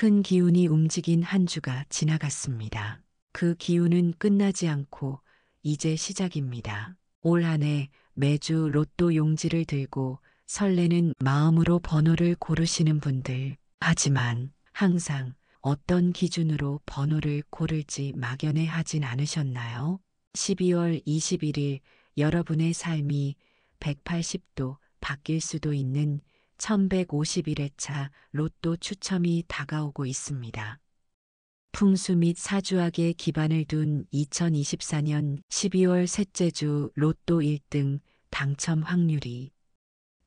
큰 기운이 움직인 한 주가 지나갔습니다. 그 기운은 끝나지 않고 이제 시작입니다. 올 한 해 매주 로또 용지를 들고 설레는 마음으로 번호를 고르시는 분들. 하지만 항상 어떤 기준으로 번호를 고를지 막연해 하진 않으셨나요? 12월 21일 여러분의 삶이 180도 바뀔 수도 있는 1151회차 로또 추첨이 다가오고 있습니다. 풍수 및 사주학에 기반을 둔 2024년 12월 셋째 주 로또 1등 당첨 확률이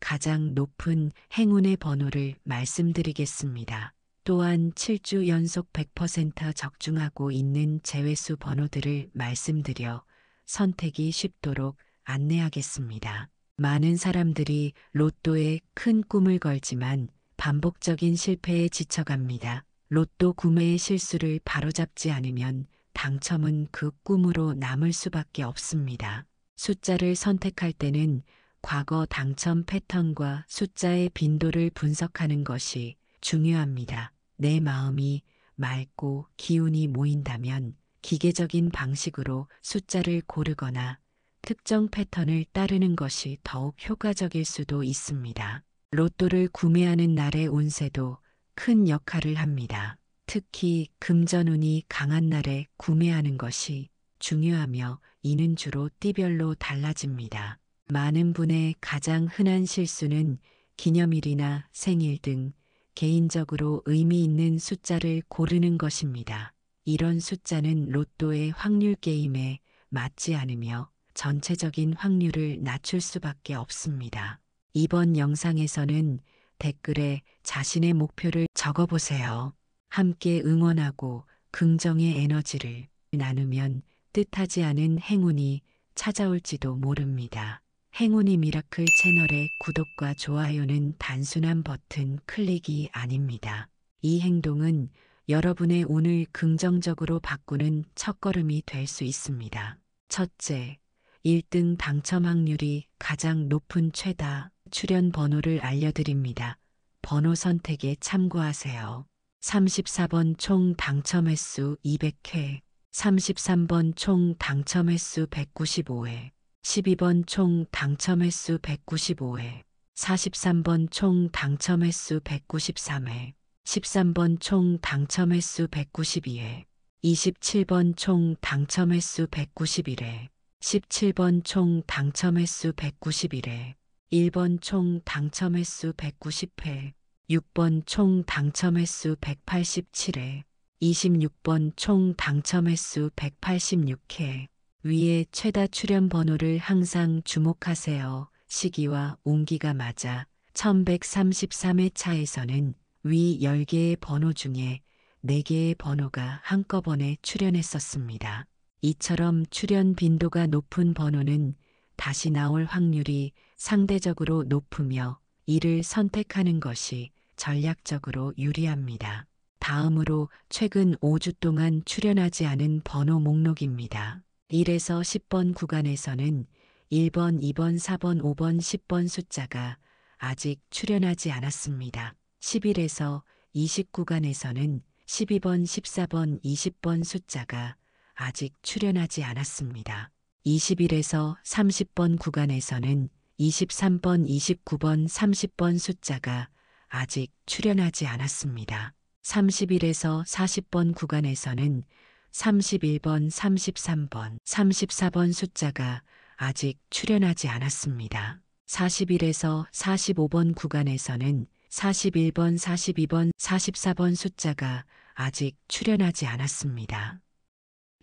가장 높은 행운의 번호를 말씀드리겠습니다. 또한 7주 연속 100% 적중하고 있는 제외수 번호들을 말씀드려 선택이 쉽도록 안내하겠습니다. 많은 사람들이 로또에 큰 꿈을 걸지만 반복적인 실패에 지쳐갑니다. 로또 구매의 실수를 바로잡지 않으면 당첨은 그 꿈으로 남을 수밖에 없습니다. 숫자를 선택할 때는 과거 당첨 패턴과 숫자의 빈도를 분석하는 것이 중요합니다. 내 마음이 맑고 기운이 모인다면 기계적인 방식으로 숫자를 고르거나 특정 패턴을 따르는 것이 더욱 효과적일 수도 있습니다. 로또를 구매하는 날의 운세도 큰 역할을 합니다. 특히 금전운이 강한 날에 구매하는 것이 중요하며 이는 주로 띠별로 달라집니다. 많은 분의 가장 흔한 실수는 기념일이나 생일 등 개인적으로 의미 있는 숫자를 고르는 것입니다. 이런 숫자는 로또의 확률 게임에 맞지 않으며 전체적인 확률을 낮출 수밖에 없습니다. 이번 영상에서는 댓글에 자신의 목표를 적어보세요. 함께 응원하고 긍정의 에너지를 나누면 뜻하지 않은 행운이 찾아올지도 모릅니다. 행운이 미라클 채널의 구독과 좋아요는 단순한 버튼 클릭이 아닙니다. 이 행동은 여러분의 운을 긍정적으로 바꾸는 첫걸음이 될 수 있습니다. 첫째, 1등 당첨 확률이 가장 높은 최다 출연 번호를 알려드립니다. 번호 선택에 참고하세요. 34번 총 당첨 횟수 200회, 33번 총 당첨 횟수 195회, 12번 총 당첨 횟수 195회, 43번 총 당첨 횟수 193회, 13번 총 당첨 횟수 192회, 27번 총 당첨 횟수 191회, 17번 총 당첨 횟수 191회, 1번 총 당첨 횟수 190회, 6번 총 당첨 횟수 187회, 26번 총 당첨 횟수 186회. 위에 최다 출연 번호를 항상 주목하세요. 시기와 운기가 맞아 1133회차에서는 위 10개의 번호 중에 4개의 번호가 한꺼번에 출연했었습니다. 이처럼 출연 빈도가 높은 번호는 다시 나올 확률이 상대적으로 높으며 이를 선택하는 것이 전략적으로 유리합니다. 다음으로 최근 5주 동안 출연하지 않은 번호 목록입니다. 1에서 10번 구간에서는 1번, 2번, 4번, 5번, 10번 숫자가 아직 출연하지 않았습니다. 11에서 20 구간에서는 12번, 14번, 20번 숫자가 아직 출연하지 않았습니다. 21에서 30번 구간에서는 23번, 29번, 30번 숫자가 아직 출연하지 않았습니다. 31에서 40번 구간에서는 31번, 33번, 34번 숫자가 아직 출연하지 않았습니다. 41에서 45번 구간에서는 41번, 42번, 44번 숫자가 아직 출연하지 않았습니다.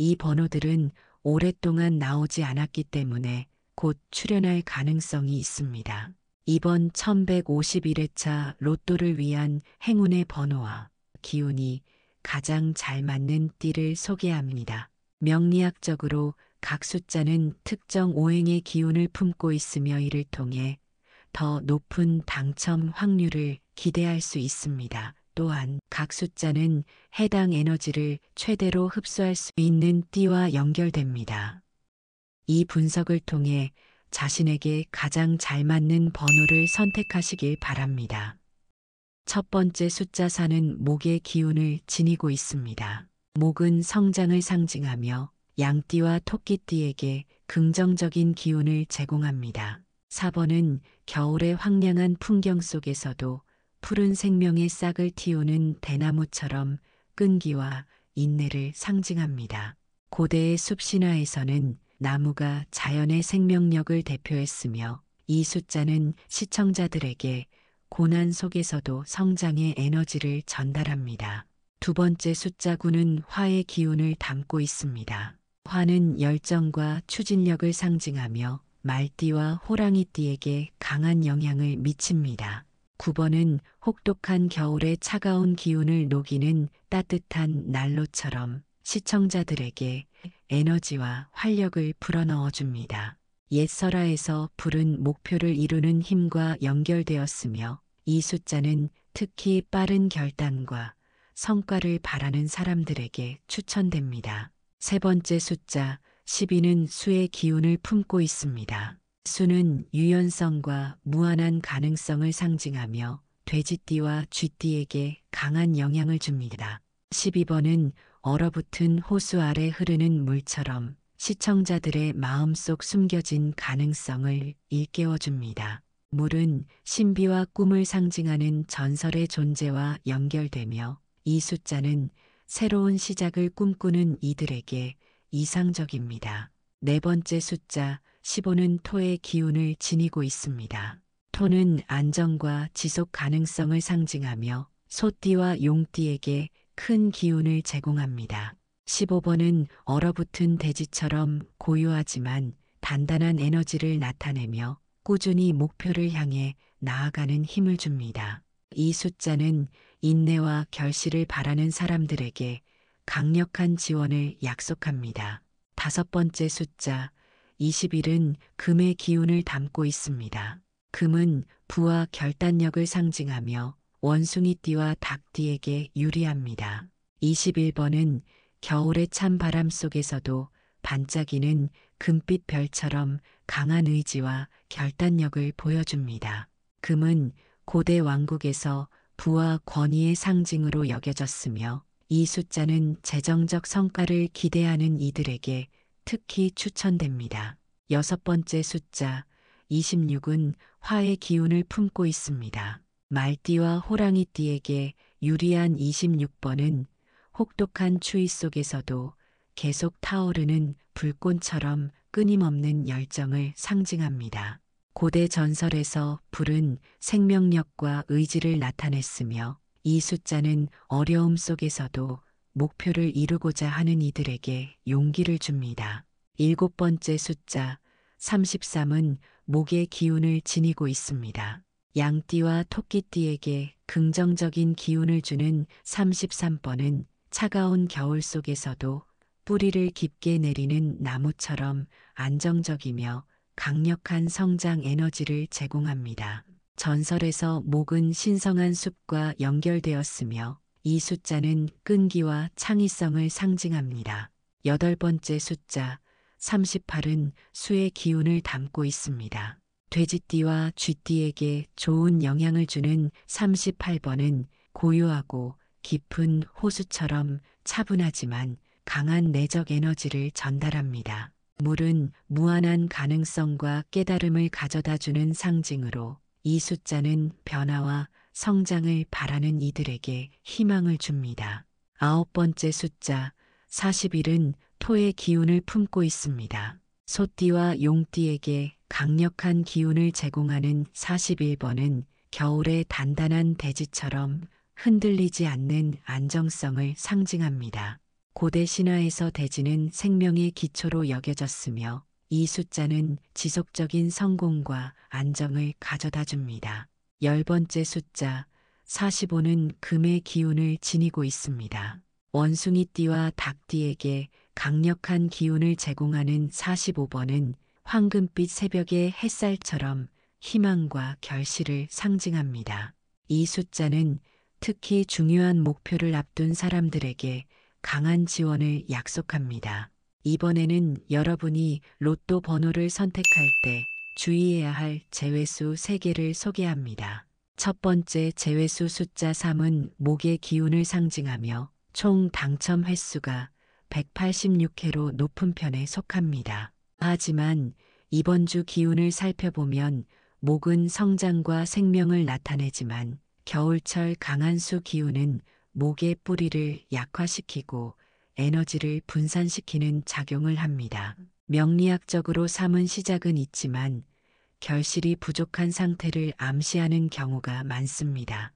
이 번호들은 오랫동안 나오지 않았기 때문에 곧 출연할 가능성이 있습니다. 이번 1151회차 로또를 위한 행운의 번호와 기운이 가장 잘 맞는 띠를 소개합니다. 명리학적으로 각 숫자는 특정 오행의 기운을 품고 있으며 이를 통해 더 높은 당첨 확률을 기대할 수 있습니다. 또한 각 숫자는 해당 에너지를 최대로 흡수할 수 있는 띠와 연결됩니다. 이 분석을 통해 자신에게 가장 잘 맞는 번호를 선택하시길 바랍니다. 첫 번째 숫자 4는 목의 기운을 지니고 있습니다. 목은 성장을 상징하며 양띠와 토끼띠에게 긍정적인 기운을 제공합니다. 4번은 겨울의 황량한 풍경 속에서도 푸른 생명의 싹을 틔우는 대나무처럼 끈기와 인내를 상징합니다. 고대의 숲 신화에서는 나무가 자연의 생명력을 대표했으며 이 숫자는 시청자들에게 고난 속에서도 성장의 에너지를 전달합니다. 두 번째 숫자 9는 화의 기운을 담고 있습니다. 화는 열정과 추진력을 상징하며 말띠와 호랑이띠에게 강한 영향을 미칩니다. 9번은 혹독한 겨울의 차가운 기운을 녹이는 따뜻한 난로처럼 시청자들에게 에너지와 활력을 불어넣어 줍니다. 옛 설화에서 불은 목표를 이루는 힘과 연결되었으며 이 숫자는 특히 빠른 결단과 성과를 바라는 사람들에게 추천됩니다. 세 번째 숫자 12는 수의 기운을 품고 있습니다. 수는 유연성과 무한한 가능성을 상징하며 돼지띠와 쥐띠에게 강한 영향을 줍니다. 12번은 얼어붙은 호수 아래 흐르는 물처럼 시청자들의 마음속 숨겨진 가능성을 일깨워줍니다. 물은 신비와 꿈을 상징하는 전설의 존재와 연결되며 이 숫자는 새로운 시작을 꿈꾸는 이들에게 이상적입니다. 네 번째 숫자 15는 토의 기운을 지니고 있습니다. 토는 안정과 지속 가능성을 상징하며 소띠와 용띠에게 큰 기운을 제공합니다. 15번은 얼어붙은 대지처럼 고요하지만 단단한 에너지를 나타내며 꾸준히 목표를 향해 나아가는 힘을 줍니다. 이 숫자는 인내와 결실을 바라는 사람들에게 강력한 지원을 약속합니다. 다섯 번째 숫자 21은 금의 기운을 담고 있습니다. 금은 부와 결단력을 상징하며 원숭이띠와 닭띠에게 유리합니다. 21번은 겨울의 찬 바람 속에서도 반짝이는 금빛 별처럼 강한 의지와 결단력을 보여줍니다. 금은 고대 왕국에서 부와 권위의 상징으로 여겨졌으며 이 숫자는 재정적 성과를 기대하는 이들에게 특히 추천됩니다. 여섯 번째 숫자 26은 화의 기운을 품고 있습니다. 말띠와 호랑이띠에게 유리한 26번은 혹독한 추위 속에서도 계속 타오르는 불꽃처럼 끊임없는 열정을 상징합니다. 고대 전설에서 불은 생명력과 의지를 나타냈으며 이 숫자는 어려움 속에서도 목표를 이루고자 하는 이들에게 용기를 줍니다. 일곱 번째 숫자 33은 목의 기운을 지니고 있습니다. 양띠와 토끼띠에게 긍정적인 기운을 주는 33번은 차가운 겨울 속에서도 뿌리를 깊게 내리는 나무처럼 안정적이며 강력한 성장 에너지를 제공합니다. 전설에서 목은 신성한 숲과 연결되었으며 이 숫자는 끈기와 창의성을 상징합니다. 여덟 번째 숫자 38은 수의 기운을 담고 있습니다. 돼지띠와 쥐띠에게 좋은 영향을 주는 38번은 고요하고 깊은 호수처럼 차분하지만 강한 내적 에너지를 전달합니다. 물은 무한한 가능성과 깨달음을 가져다주는 상징으로 이 숫자는 변화와 성장을 바라는 이들에게 희망을 줍니다. 아홉 번째 숫자 41은 토의 기운을 품고 있습니다. 소띠와 용띠에게 강력한 기운을 제공하는 41번은 겨울의 단단한 대지처럼 흔들리지 않는 안정성을 상징합니다. 고대 신화에서 대지는 생명의 기초로 여겨졌으며 이 숫자는 지속적인 성공과 안정을 가져다 줍니다. 열 번째 숫자 45는 금의 기운을 지니고 있습니다. 원숭이띠와 닭띠에게 강력한 기운을 제공하는 45번은 황금빛 새벽의 햇살처럼 희망과 결실을 상징합니다. 이 숫자는 특히 중요한 목표를 앞둔 사람들에게 강한 지원을 약속합니다. 이번에는 여러분이 로또 번호를 선택할 때 주의해야 할 제외수 3개를 소개합니다. 첫 번째 제외수 숫자 3은 목의 기운을 상징하며 총 당첨 횟수가 186회로 높은 편에 속합니다. 하지만 이번 주 기운을 살펴보면 목은 성장과 생명을 나타내지만 겨울철 강한 수 기운은 목의 뿌리를 약화시키고 에너지를 분산시키는 작용을 합니다. 명리학적으로 3은 시작은 있지만 결실이 부족한 상태를 암시하는 경우가 많습니다.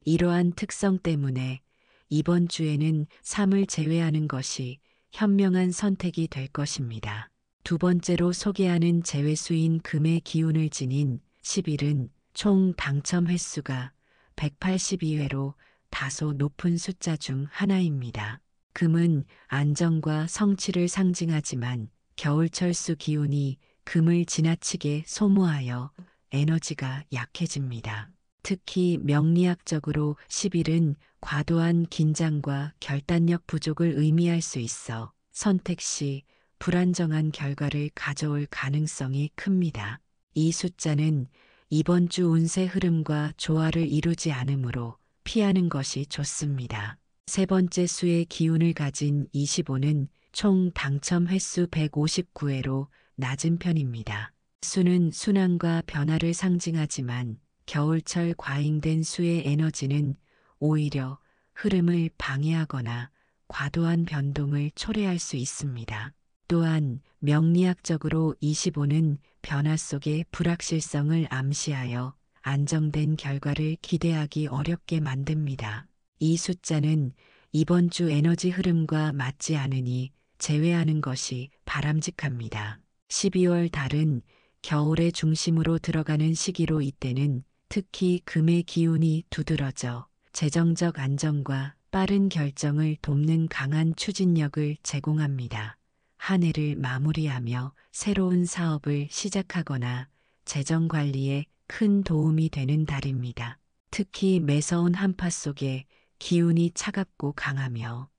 이러한 특성 때문에 이번 주에는 3을 제외하는 것이 현명한 선택이 될 것입니다. 두 번째로 소개하는 제외수인 금의 기운을 지닌 10일은 총 당첨 횟수가 182회로 다소 높은 숫자 중 하나입니다. 금은 안정과 성취를 상징하지만 겨울철 수 기운이 금을 지나치게 소모하여 에너지가 약해집니다. 특히 명리학적으로 10일은 과도한 긴장과 결단력 부족을 의미할 수 있어 선택 시 불안정한 결과를 가져올 가능성이 큽니다. 이 숫자는 이번 주 운세 흐름과 조화를 이루지 않으므로 피하는 것이 좋습니다. 세 번째 수의 기운을 가진 25는 총 당첨 횟수 159회로 낮은 편입니다. 수는 순환과 변화를 상징하지만 겨울철 과잉된 수의 에너지는 오히려 흐름을 방해하거나 과도한 변동을 초래할 수 있습니다. 또한 명리학적으로 25는 변화 속의 불확실성을 암시하여 안정된 결과를 기대하기 어렵게 만듭니다. 이 숫자는 이번 주 에너지 흐름과 맞지 않으니 제외하는 것이 바람직합니다. 12월 달은 겨울의 중심으로 들어가는 시기로 이때는 특히 금의 기운이 두드러져 재정적 안정과 빠른 결정을 돕는 강한 추진력을 제공합니다. 한 해를 마무리하며 새로운 사업을 시작하거나 재정 관리에 큰 도움이 되는 달입니다. 특히 매서운 한파 속에 기운이 차갑고 강하며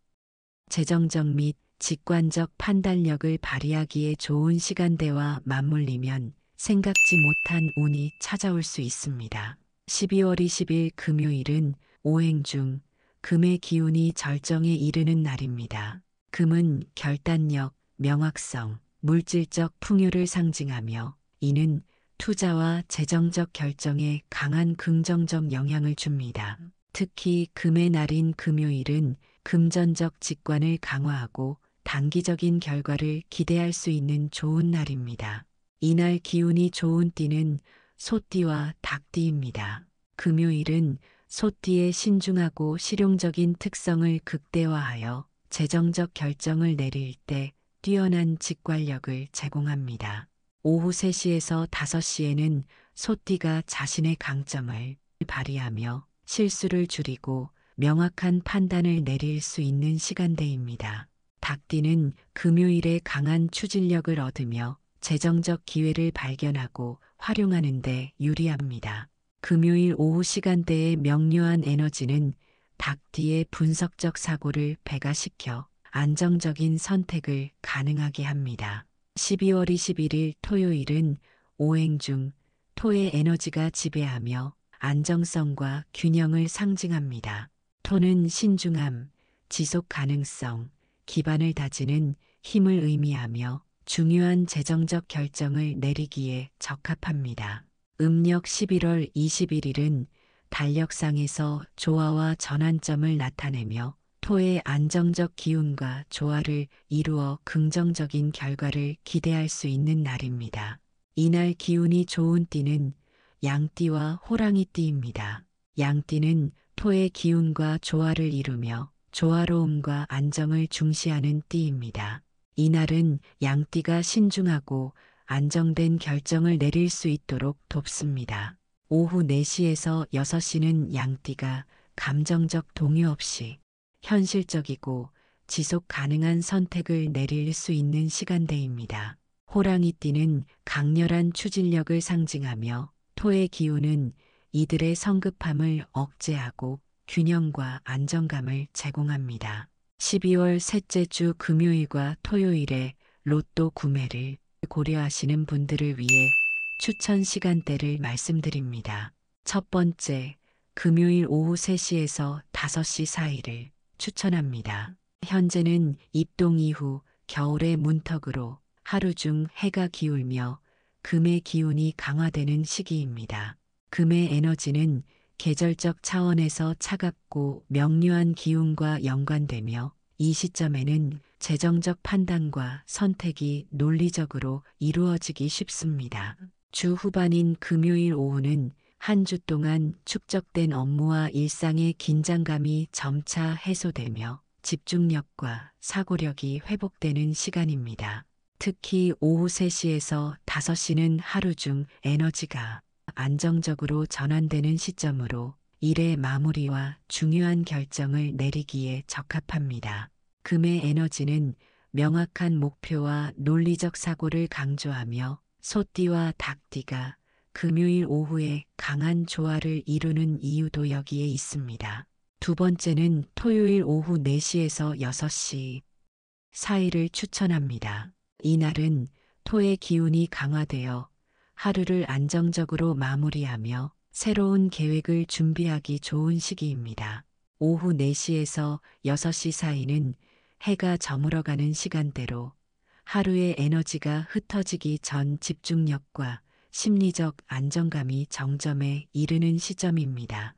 재정적 및 직관적 판단력을 발휘하기에 좋은 시간대와 맞물리면 생각지 못한 운이 찾아올 수 있습니다. 12월 20일 금요일은 오행 중 금의 기운이 절정에 이르는 날입니다. 금은 결단력, 명확성, 물질적 풍요를 상징하며 이는 투자와 재정적 결정에 강한 긍정적 영향을 줍니다. 특히 금의 날인 금요일은 금전적 직관을 강화하고 단기적인 결과를 기대할 수 있는 좋은 날입니다. 이날 기운이 좋은 띠는 소띠와 닭띠입니다. 금요일은 소띠의 신중하고 실용적인 특성을 극대화하여 재정적 결정을 내릴 때 뛰어난 직관력을 제공합니다. 오후 3시에서 5시에는 소띠가 자신의 강점을 발휘하며 실수를 줄이고 명확한 판단을 내릴 수 있는 시간대입니다. 닭띠는 금요일에 강한 추진력을 얻으며 재정적 기회를 발견하고 활용하는 데 유리합니다. 금요일 오후 시간대의 명료한 에너지는 닭띠의 분석적 사고를 배가시켜 안정적인 선택을 가능하게 합니다. 12월 21일 토요일은 오행 중 토의 에너지가 지배하며 안정성과 균형을 상징합니다. 토는 신중함, 지속 가능성, 기반을 다지는 힘을 의미하며 중요한 재정적 결정을 내리기에 적합합니다. 음력 11월 21일은 달력상에서 조화와 전환점을 나타내며 토의 안정적 기운과 조화를 이루어 긍정적인 결과를 기대할 수 있는 날입니다. 이날 기운이 좋은 띠는 양띠와 호랑이띠입니다. 양띠는 토의 기운과 조화를 이루며 조화로움과 안정을 중시하는 띠입니다. 이날은 양띠가 신중하고 안정된 결정을 내릴 수 있도록 돕습니다. 오후 4시에서 6시는 양띠가 감정적 동요 없이 현실적이고 지속 가능한 선택을 내릴 수 있는 시간대입니다. 호랑이띠는 강렬한 추진력을 상징하며 토의 기운은 이들의 성급함을 억제하고 균형과 안정감을 제공합니다. 12월 셋째 주 금요일과 토요일에 로또 구매를 고려하시는 분들을 위해 추천 시간대를 말씀드립니다. 첫 번째, 금요일 오후 3시에서 5시 사이를 추천합니다. 현재는 입동 이후 겨울의 문턱으로 하루 중 해가 기울며 금의 기운이 강화되는 시기입니다. 금의 에너지는 계절적 차원에서 차갑고 명료한 기운과 연관되며 이 시점에는 재정적 판단과 선택이 논리적으로 이루어지기 쉽습니다. 주 후반인 금요일 오후는 한 주 동안 축적된 업무와 일상의 긴장감이 점차 해소되며 집중력과 사고력이 회복되는 시간입니다. 특히 오후 3시에서 5시는 하루 중 에너지가 안정적으로 전환되는 시점으로 일의 마무리와 중요한 결정을 내리기에 적합합니다. 금의 에너지는 명확한 목표와 논리적 사고를 강조하며 소띠와 닭띠가 금요일 오후에 강한 조화를 이루는 이유도 여기에 있습니다. 두 번째는 토요일 오후 4시에서 6시 사이를 추천합니다. 이날은 토의 기운이 강화되어 하루를 안정적으로 마무리하며 새로운 계획을 준비하기 좋은 시기입니다. 오후 4시에서 6시 사이는 해가 저물어가는 시간대로 하루의 에너지가 흩어지기 전 집중력과 심리적 안정감이 정점에 이르는 시점입니다.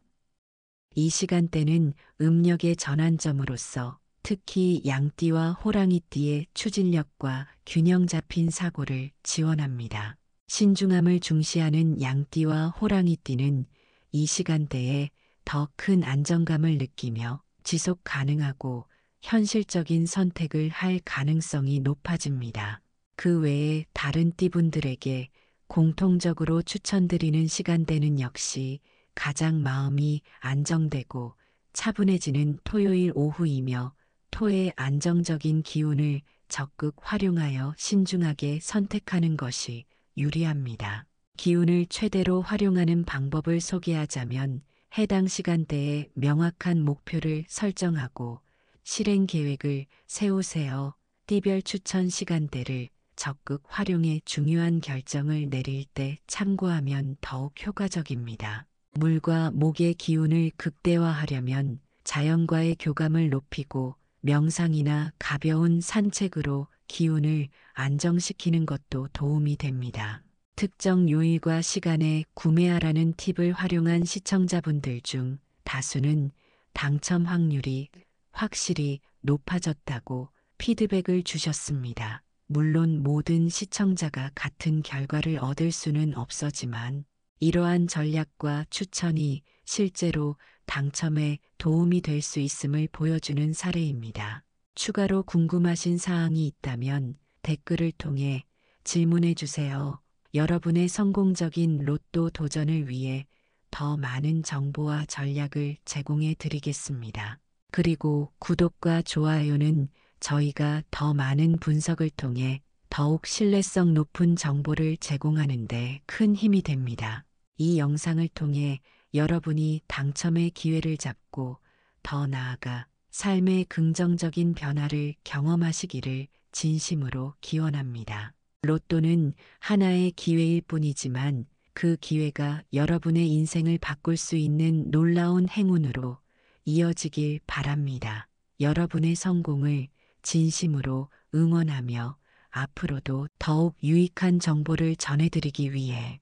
이 시간대는 음력의 전환점으로서 특히 양띠와 호랑이띠의 추진력과 균형 잡힌 사고를 지원합니다. 신중함을 중시하는 양띠와 호랑이띠는 이 시간대에 더 큰 안정감을 느끼며 지속 가능하고 현실적인 선택을 할 가능성이 높아집니다. 그 외에 다른 띠분들에게 공통적으로 추천드리는 시간대는 역시 가장 마음이 안정되고 차분해지는 토요일 오후이며 토의 안정적인 기운을 적극 활용하여 신중하게 선택하는 것이 유리합니다. 기운을 최대로 활용하는 방법을 소개하자면 해당 시간대에 명확한 목표를 설정하고 실행 계획을 세우세요. 띠별 추천 시간대를 적극 활용해 중요한 결정을 내릴 때 참고하면 더욱 효과적입니다. 물과 목의 기운을 극대화하려면 자연과의 교감을 높이고 명상이나 가벼운 산책으로 기운을 안정시키는 것도 도움이 됩니다. 특정 요일과 시간에 구매하라는 팁을 활용한 시청자분들 중 다수는 당첨 확률이 확실히 높아졌다고 피드백을 주셨습니다. 물론 모든 시청자가 같은 결과를 얻을 수는 없었지만 이러한 전략과 추천이 실제로 당첨에 도움이 될 수 있음을 보여주는 사례입니다. 추가로 궁금하신 사항이 있다면 댓글을 통해 질문해 주세요. 여러분의 성공적인 로또 도전을 위해 더 많은 정보와 전략을 제공해 드리겠습니다. 그리고 구독과 좋아요는 저희가 더 많은 분석을 통해 더욱 신뢰성 높은 정보를 제공하는 데 큰 힘이 됩니다. 이 영상을 통해 여러분이 당첨의 기회를 잡고 더 나아가 삶의 긍정적인 변화를 경험하시기를 진심으로 기원합니다. 로또는 하나의 기회일 뿐이지만 그 기회가 여러분의 인생을 바꿀 수 있는 놀라운 행운으로 이어지길 바랍니다. 여러분의 성공을 진심으로 응원하며 앞으로도 더욱 유익한 정보를 전해드리기 위해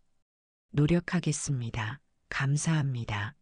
노력하겠습니다. 감사합니다.